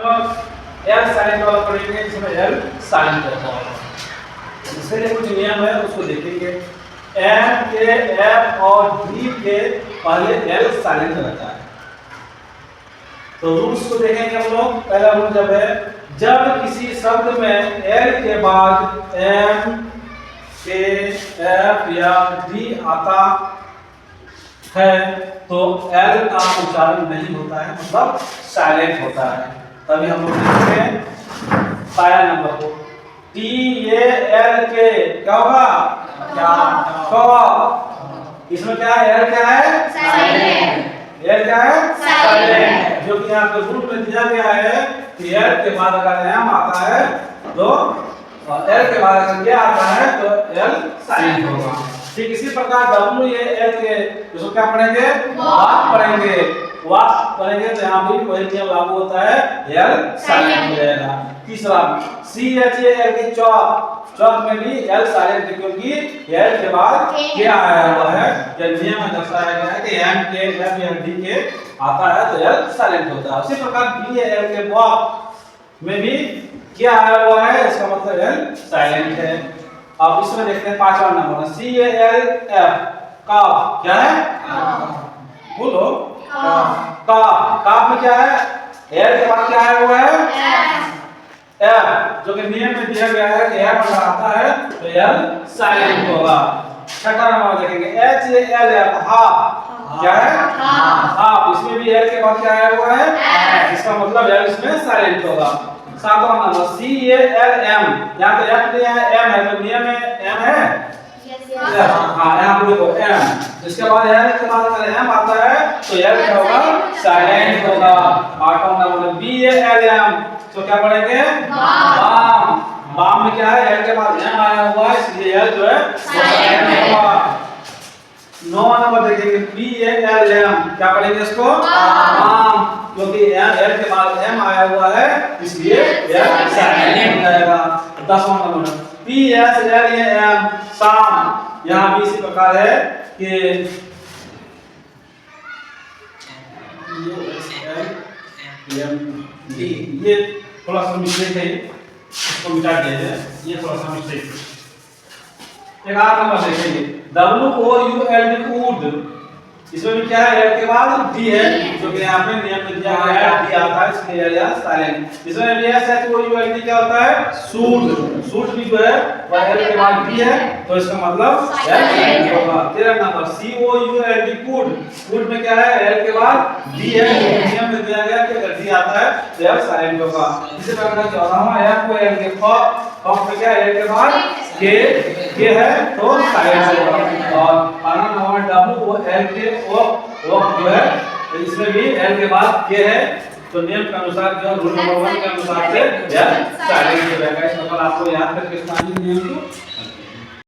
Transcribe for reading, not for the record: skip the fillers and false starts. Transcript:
L silent वाला पढ़ेंगे जिसमें एल साइलेंट रहता है। इसके लिए कुछ नियम है उसको देखेंगे। एम के एफ और डी के पहले एल साइलेंट रहता है। तो रूल्स को देखेंगे हम लोग। पहला रूल जब है जब किसी शब्द में एल के बाद एम के एफ या डी आता है तो एल का उच्चारण नहीं होता है, मतलब साइलेंट होता है। तभी हम लोग देखेंगे पहला नंबर को टी ए एल के क्या होगा, क्या इसमें क्या है, एल क्या है, साइलेंट। एल क्या है, साइलेंट। जो कि यहाँ पे रूल में दिया गया है कि एल के बाद अगर एम आता है तो एल के बाद अगर क्या आता है तो एल साइलेंट होगा। ठीक इसी प्रकार डब्ल्यू ए एल के इसको क्या पढ़ेंगे, वाक पढ़ेंगे। वाक पढ़ेंगे तो यहाँ भी वही नियम लागू होता है, एल साइलेंट हो जाएगा। तीसरा सी एच ए एल के चौक में भी एल साइलेंट है क्योंकि एल के बाद क्या आया हुआ है, यह नियम में दर्शाया गया है कि एम के एफ या डी के आता है तो एल साइलेंट होता है। उसी प्रकार बी ए एल के वाक में भी क्या आया हुआ है, इसका मतलब एल साइलेंट है। अब इसमें देखते हैं पांचवा number C A L F का क्या है, बोलो का में क्या है, एल के बाद क्या आया हुआ है, एफ, जो कि नियम में दिया गया है कि एफ अगर आता है तो एल साइलेंट होगा। छठा नंबर देखेंगे H A L F half क्या है, हाफ, इसमें भी एल के बाद क्या आया हुआ है, इसका मतलब एल इसमें साइलेंट होगा। सातवां number C A L M, यहाँ तो एफ नहीं है, एम है, तो नियम में एम है, हाँ यहाँ पे देखो एम, इसके बाद एल के बाद अगर एम आता है तो एल क्या होगा, साइलेंट होगा। आठवां number B A L M, तो क्या पढ़ेंगे, बाम। बाम में क्या है, एल के बाद एम आया हुआ है इसलिए एल जो है साइलेंट होगा। नौवां नंबर देखेंगे बी ए एल एम, क्या पढ़ेंगे इसको, बाम, क्योंकि एल के बाद एम आया हुआ है इसलिए एल साइलेंट हो जाएगा। 10वां नंबर P S L A M psalm, यहाँ भी इसी प्रकार है कि ये थोड़ा सा मिस्टेक है, इसको मिटा दीजिए, ये थोड़ा सा मिस्टेक है। 11 नंबर देखेंगे W O U L D would, इसमें भी क्या है, एल के बाद डी है, जो कि यहाँ पे नियम में दिया गया है डी आता है इसलिए एल यहाँ साइलेंट। इसमें भी S H O U L D क्या होता है, सूट, सूट भी जो है वह एल के बाद डी है तो इसका मतलब एल साइलेंट होगा। 13 नंबर सी ओ यू एल डी कूड, कूड में क्या है, एल के बाद डी है, नियम में दिया गया कि अगर डी आता है तो एल साइलेंट होगा। इसी प्रकार 14वां एफ ओ एल के फॉक में क्या है, एल के बाद के है तो साइलेंट होगा। और 12वां नंबर डब्ल्यू ओ एल के ओ जो है इसमें भी एल के बाद के है तो नियम के अनुसार जो रूल नंबर 1 के अनुसार से एल साइलेंट हो जाएगा। इस पर आपको याद करके नियम को